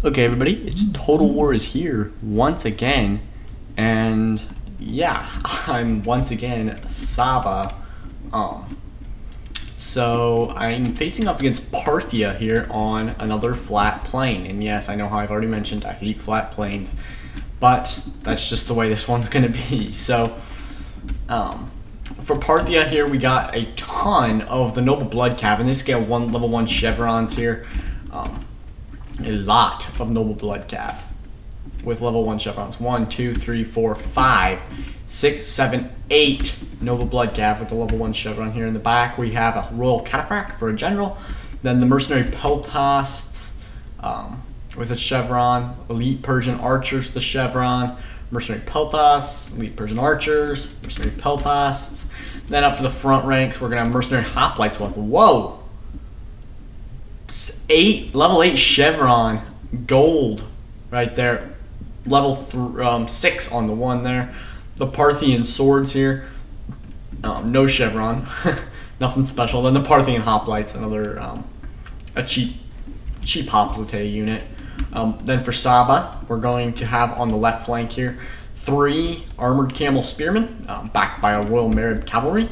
Okay, everybody, it's Total War is here once again, and yeah, I'm once again Saba. So I'm facing off against Parthia here on another flat plane, and yes, I know how I've already mentioned I hate flat planes, but that's just the way this one's gonna be. So, for Parthia here, we got a ton of the Noble Blood Cav. In this scale, level 1 chevrons here. A lot of Noble Blood Cav with level 1 chevrons. 1, 2, 3, 4, 5, 6, 7, 8 Noble Blood Cav with the level 1 chevron here in the back. We have a Royal Cataphract for a general. Then the Mercenary Peltasts with a chevron. Elite Persian Archers with the chevron. Mercenary Peltasts, Elite Persian Archers, Mercenary Peltasts. Then up for the front ranks, we're going to have Mercenary Hoplites with, whoa! Level 8 chevron gold right there, level 6 on the one there. The Parthian swords here, no chevron, nothing special. Then the Parthian hoplites, another a cheap hoplite unit. Then for Saba, we're going to have on the left flank here 3 armored camel spearmen backed by a Royal Marib cavalry.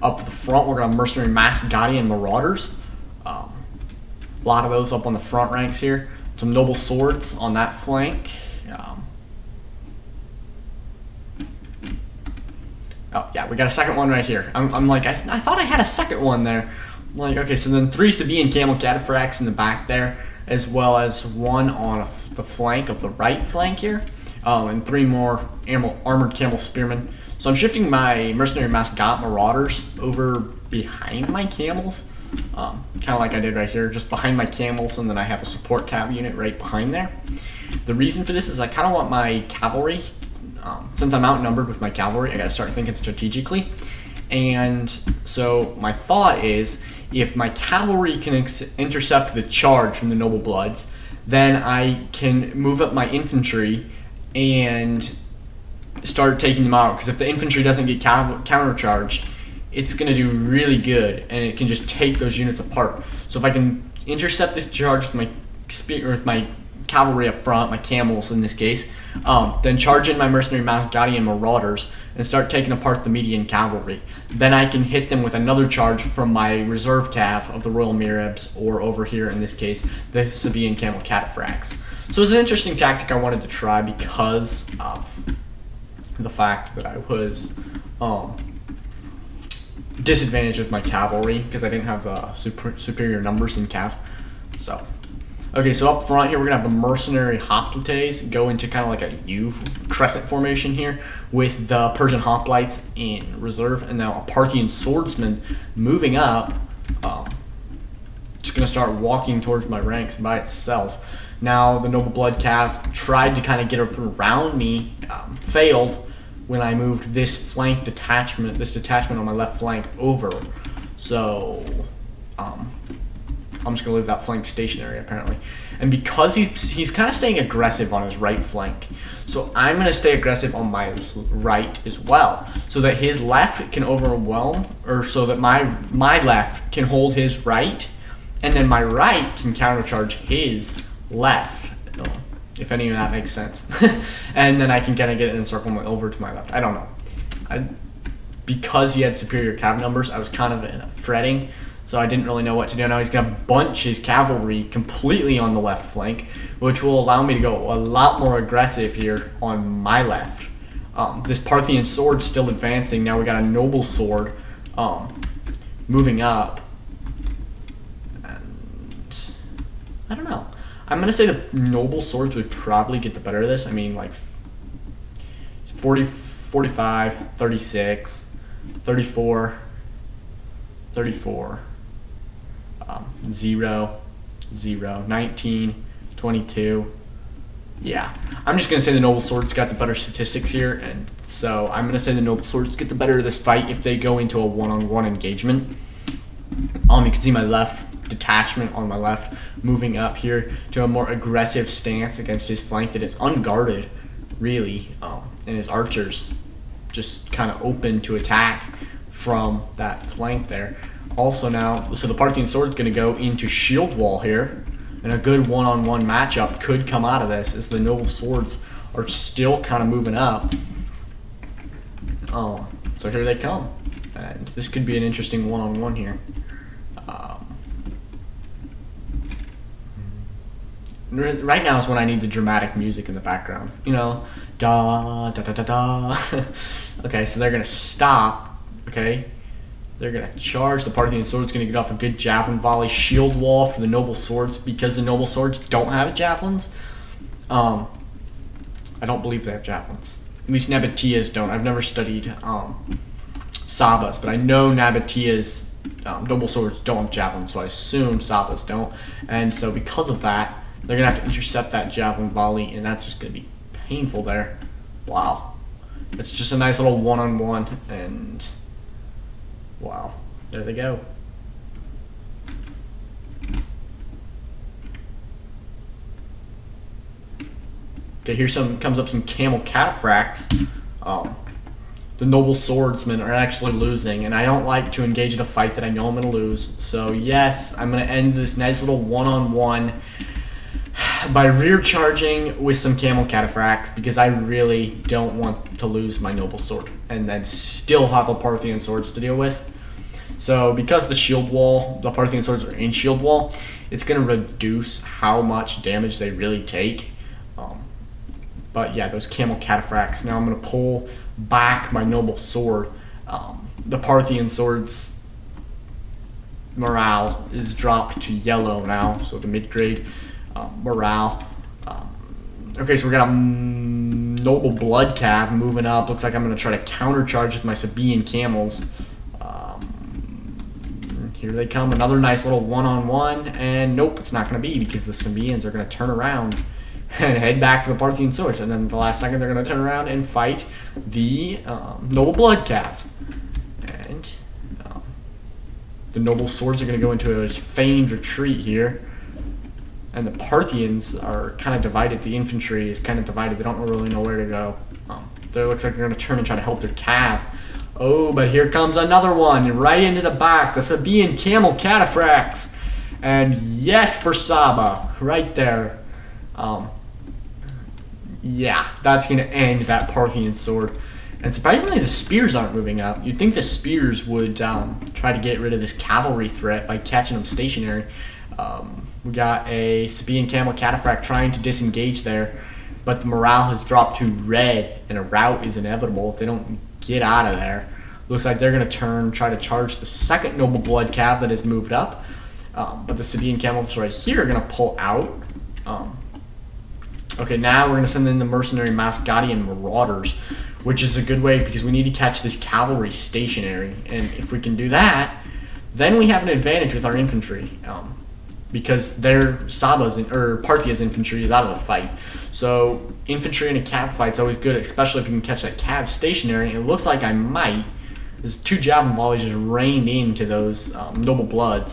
Up the front, we're going to have mercenary Mascadian marauders. A lot of those up on the front ranks here. Some noble swords on that flank. Oh yeah, we got a second one right here. I'm like, I thought I had a second one there. I'm like, okay, so then 3 Sabaean camel cataphracts in the back there, as well as 1 on the flank of the right flank here, and 3 more armored camel spearmen. So I'm shifting my mercenary mascot marauders over behind my camels. Kind of like I did right here, just behind my camels, and then I have a support cav unit right behind there. The reason for this is I kind of want my cavalry, since I'm outnumbered with my cavalry, I got to start thinking strategically. And so my thought is, if my cavalry can intercept the charge from the Noble Bloods, then I can move up my infantry and start taking them out. Because if the infantry doesn't get countercharged, it's going to do really good, and it can just take those units apart. So if I can intercept the charge with my cavalry up front, my camels in this case, then charge in my mercenary Mascadian marauders and start taking apart the median cavalry. Then I can hit them with another charge from my reserve cav of the Royal Maribs, or over here in this case, the Sabaean camel cataphracts. So it's an interesting tactic I wanted to try because of the fact that I was disadvantage with my cavalry because I didn't have the superior numbers in cav. So, okay, so up front here we're gonna have the mercenary hoplites go into kind of like a U crescent formation here with the Persian hoplites in reserve, and now a Parthian swordsman moving up. Just gonna start walking towards my ranks by itself. Now the Noble Blood Cav tried to kind of get around me, failed when I moved this detachment on my left flank over. So I'm just gonna leave that flank stationary apparently. And because he's kind of staying aggressive on his right flank, so I'm gonna stay aggressive on my right as well, so that his left can overwhelm, or so that my left can hold his right, and then my right can countercharge his left. If any of that makes sense. And then I can kind of get it in circle over to my left. I don't know. Because he had superior cav numbers, I was kind of fretting, so I didn't really know what to do. Now he's going to bunch his cavalry completely on the left flank, which will allow me to go a lot more aggressive here on my left. This Parthian sword still advancing. Now we got a noble sword moving up. And I don't know. I'm going to say the noble swords would probably get the better of this. I mean, like 40, 45, 36, 34, 34, 0, 0, 19, 22. Yeah, I'm just going to say the noble swords got the better statistics here, and so I'm going to say the noble swords get the better of this fight if they go into a one-on-one engagement. You can see my left detachment on my left moving up here to a more aggressive stance against his flank that is unguarded, really, and his archers just kind of open to attack from that flank there. Also now, so the Parthian sword is going to go into shield wall here, and a good one-on-one matchup could come out of this, as the noble swords are still kind of moving up. So here they come, and this could be an interesting one-on-one here. Right now is when I need the dramatic music in the background. You know, da da da da da. Okay, so they're gonna stop. Okay, they're gonna charge. The Parthian sword's gonna get off a good javelin volley. Shield wall for the noble swords, because the noble swords don't have javelins. I don't believe they have javelins. At least Nabataea's don't. I've never studied Saba's, but I know Nabataea's noble swords don't have javelins, so I assume Saba's don't. And so because of that, they're going to have to intercept that javelin volley, and that's just going to be painful there. Wow. It's just a nice little one-on-one, and wow. There they go. Okay, here comes up some camel cataphracts. The noble swordsmen are actually losing, and I don't like to engage in a fight that I know I'm going to lose. So yes, I'm going to end this nice little one-on-one by rear charging with some camel cataphracts, because I really don't want to lose my noble sword and then still have the Parthian swords to deal with. So because the shield wall, the Parthian swords are in shield wall, it's going to reduce how much damage they really take. But yeah, those camel cataphracts. Now I'm going to pull back my noble sword. The Parthian sword's morale is dropped to yellow now, so the mid-grade morale. Okay, so we got a noble blood cav moving up. Looks like I'm going to try to countercharge with my Sabaean camels. Here they come, another nice little one-on-one, and nope, it's not going to be, because the Sabaeans are going to turn around and head back to the Parthian swords, and then the last second they're going to turn around and fight the noble blood cav. And the noble swords are going to go into a feigned retreat here. And the Parthians are kind of divided. The infantry is kind of divided. They don't really know where to go. It looks like they're going to turn and try to help their cav. Oh, but here comes another one right into the back. The Sabaean camel cataphracts. And yes, for Saba, right there. Yeah, that's going to end that Parthian sword. And surprisingly, the spears aren't moving up. You'd think the spears would try to get rid of this cavalry threat by catching them stationary. We got a Sabaean camel cataphract trying to disengage there, but the morale has dropped to red, and a rout is inevitable if they don't get out of there. Looks like they're going to try to charge the second noble blood cav that has moved up, but the Sabaean camels right here are going to pull out. Okay, now we're going to send in the mercenary Masgadian marauders, which is a good way because we need to catch this cavalry stationary, and if we can do that, then we have an advantage with our infantry. Because their Saba's or Parthia's infantry is out of the fight. So infantry in a cav fight is always good, especially if you can catch that cav stationary. And it looks like I might. There's 2 javelin volleys just rained into those noble blood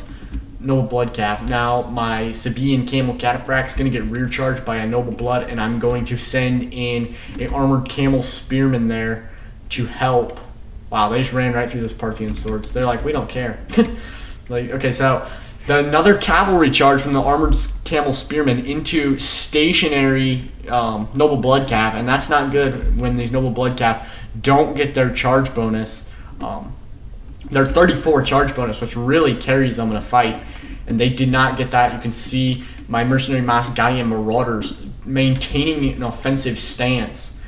cav. Now my Sabaean camel cataphract is going to get rear charged by a noble blood, and I'm going to send in an armored camel spearman there to help. Wow, they just ran right through those Parthian swords. They're like, we don't care. Like, okay, so another cavalry charge from the armored camel spearmen into stationary noble blood cav, and that's not good when these noble blood cav don't get their charge bonus. Their 34 charge bonus, which really carries them in a fight, and they did not get that. You can see my mercenary Masgadian marauders maintaining an offensive stance,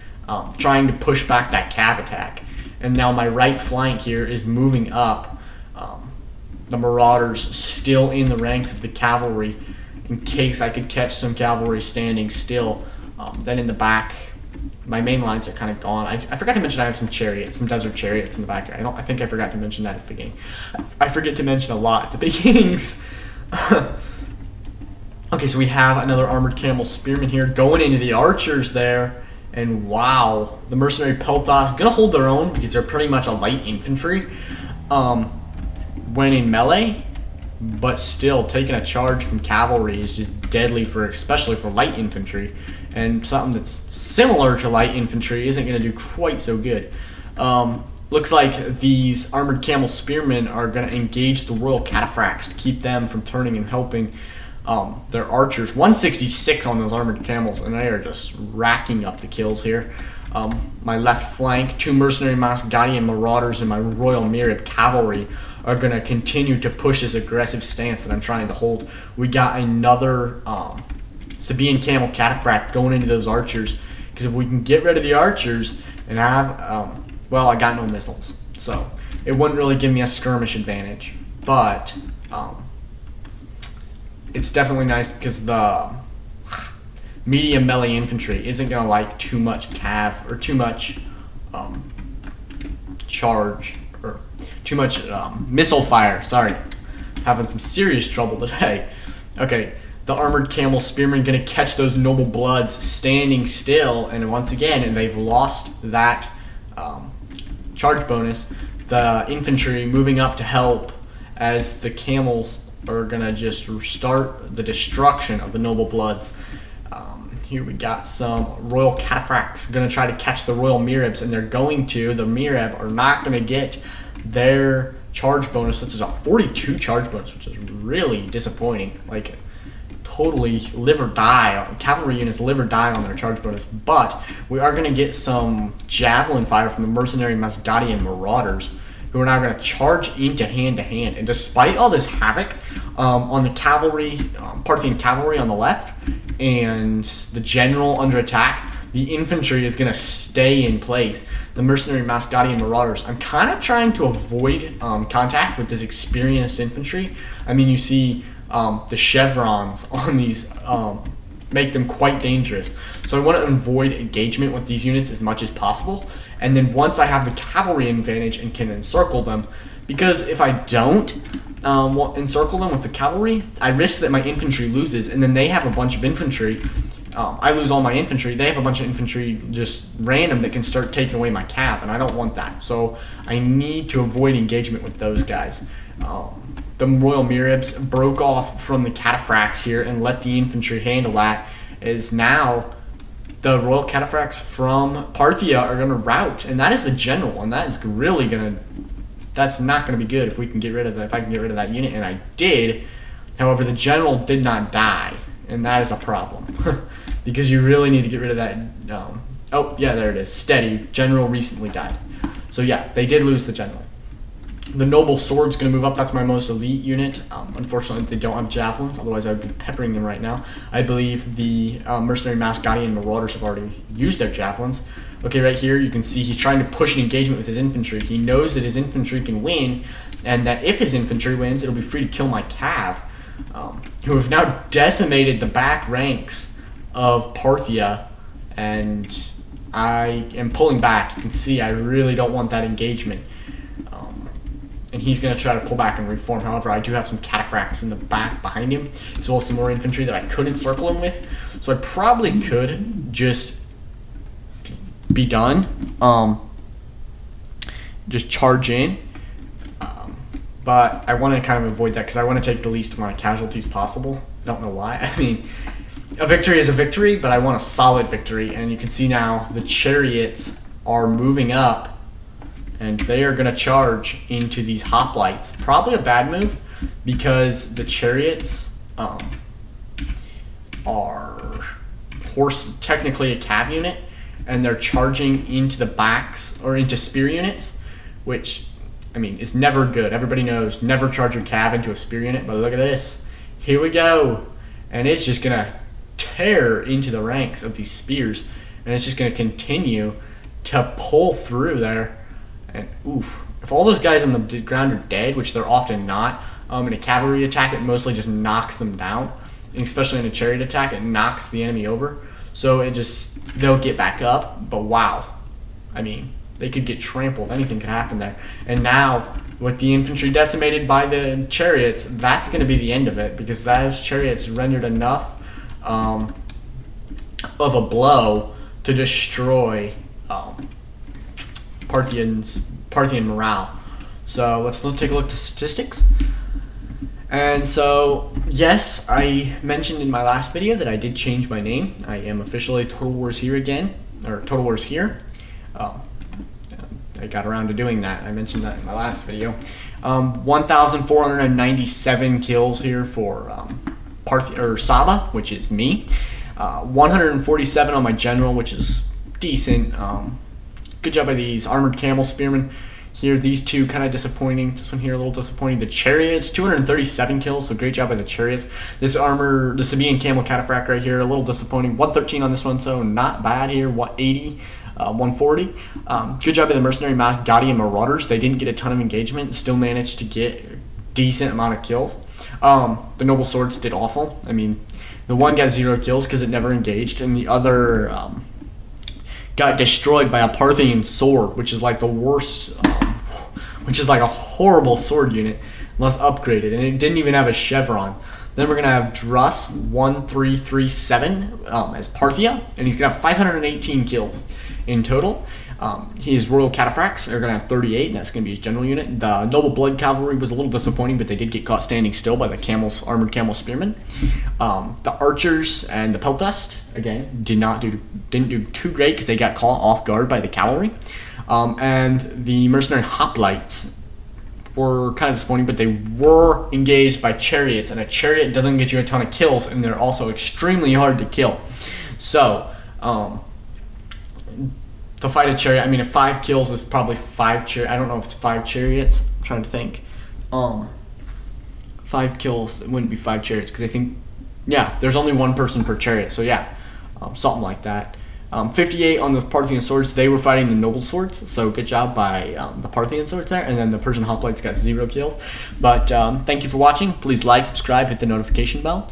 trying to push back that cav attack. And now my right flank here is moving up. The marauders still in the ranks of the cavalry in case I could catch some cavalry standing still. Then in the back, my main lines are kind of gone. I forgot to mention I have some chariots, some desert chariots in the back. I think I forgot to mention that at the beginning. I forget to mention a lot at the beginnings. Okay, so we have another armored camel spearman here going into the archers there. And wow, the mercenary Peltas gonna hold their own because they're pretty much a light infantry. When in melee, but still taking a charge from cavalry is just deadly especially for light infantry, and something that's similar to light infantry isn't going to do quite so good. Looks like these armored camel spearmen are going to engage the royal cataphracts to keep them from turning and helping their archers. 166 on those armored camels, and they are just racking up the kills here. My left flank, 2 mercenary Masgadian marauders and my Royal Mirib cavalry are going to continue to push this aggressive stance that I'm trying to hold. We got another Sabaean camel cataphract going into those archers, because if we can get rid of the archers and have, well, I got no missiles, so it wouldn't really give me a skirmish advantage, but it's definitely nice because the medium melee infantry isn't going to like too much cav or too much charge or too much missile fire. Sorry, having some serious trouble today. Okay, the armored camel spearmen going to catch those noble bloods standing still, and once again, they've lost that charge bonus. The infantry moving up to help as the camels are going to just start the destruction of the noble bloods. Here we got some royal cataphracts going to try to catch the royal miribs, and they're going to. The mirib are not going to get their charge bonus, which is a 42 charge bonus, which is really disappointing. Like, totally live or die. Cavalry units live or die on their charge bonus, but we are going to get some javelin fire from the mercenary Masgadian marauders, who are now going to charge into hand-to-hand. And despite all this havoc on the cavalry, Parthian cavalry on the left, and the general under attack, the infantry is going to stay in place. The mercenary Masgadian marauders, I'm kind of trying to avoid contact with this experienced infantry. I mean, you see the chevrons on these make them quite dangerous. So I want to avoid engagement with these units as much as possible. And then once I have the cavalry advantage and can encircle them, because if I don't encircle them with the cavalry, I risk that my infantry loses, and then they have a bunch of infantry. I lose all my infantry. They have a bunch of infantry just random that can start taking away my cav, and I don't want that. So I need to avoid engagement with those guys. The Royal Miribs broke off from the cataphracts here and let the infantry handle that, as now the Royal Cataphracts from Parthia are going to rout, and that is the general, and that is really going to, that's not going to be good if we can get rid of that, if I can get rid of that unit, and I did. However, the general did not die, and that is a problem, because you really need to get rid of that. Oh, yeah, there it is. Steady. General recently died. So yeah, they did lose the general. The noble sword's going to move up. That's my most elite unit. Unfortunately, they don't have javelins. Otherwise, I would be peppering them right now. I believe the mercenary Masgadian marauders have already used their javelins. Okay, right here, you can see he's trying to push an engagement with his infantry. He knows that his infantry can win, and that if his infantry wins, it'll be free to kill my cav, who have now decimated the back ranks of Parthia, and I am pulling back. You can see I really don't want that engagement. And he's going to try to pull back and reform. However, I do have some cataphracts in the back behind him, as well as some more infantry that I could encircle him with. So I probably could just be done. Just charge in. But I want to kind of avoid that because I want to take the least amount of casualties possible. I don't know why. I mean, a victory is a victory, but I want a solid victory. And you can see now the chariots are moving up, and they are going to charge into these hoplites. Probably a bad move, because the chariots are technically a cav unit, and they're charging into the backs or into spear units, which, I mean, is never good. Everybody knows never charge your cav into a spear unit, but look at this. Here we go. And it's just going to tear into the ranks of these spears, and it's just going to continue to pull through there. And oof, if all those guys on the ground are dead, which they're often not, in a cavalry attack, it mostly just knocks them down. And especially in a chariot attack, it knocks the enemy over. So they'll get back up, but wow. I mean, they could get trampled. Anything could happen there. And now, with the infantry decimated by the chariots, that's going to be the end of it, because those chariots rendered enough of a blow to destroy Parthian morale. So let's take a look at the statistics. And so, yes, I mentioned in my last video that I did change my name. I am officially Total Wars Here again, or Total Wars Here. I got around to doing that. I mentioned that in my last video. 1,497 kills here for Saba, which is me. 147 on my general, which is decent. Good job by these armored camel spearmen. Here, these two kind of disappointing. This one here a little disappointing. The chariots, 237 kills, so great job by the chariots. This armor, the Sabaean camel cataphract right here, a little disappointing. 113 on this one, so not bad here. 180, 140. Good job by the mercenary Masgadian marauders. They didn't get a ton of engagement, still managed to get a decent amount of kills. The noble swords did awful. I mean, the one got 0 kills because it never engaged, and the other got destroyed by a Parthian sword, which is like the worst, which is like a horrible sword unit, unless upgraded, and it didn't even have a chevron. Then we're going to have Druss 1337 as Parthia, and he's going to have 518 kills in total. His Royal Cataphracts are going to have 38, and that's going to be his general unit. The Noble Blood Cavalry was a little disappointing, but they did get caught standing still by the armored camel spearmen. The Archers and the Peltast, again, didn't do too great because they got caught off guard by the cavalry. And the Mercenary Hoplites were kind of disappointing, but they were engaged by chariots, and a chariot doesn't get you a ton of kills, and they're also extremely hard to kill. So, to fight a chariot, I mean, if 5 kills is probably 5 chariots. I don't know if it's 5 chariots. I'm trying to think. 5 kills, it wouldn't be 5 chariots, because I think, yeah, there's only 1 person per chariot, so yeah, something like that. 58 on the Parthian swords. They were fighting the noble swords, so good job by the Parthian swords there. And then the Persian hoplites got 0 kills. But thank you for watching. Please like, subscribe, hit the notification bell.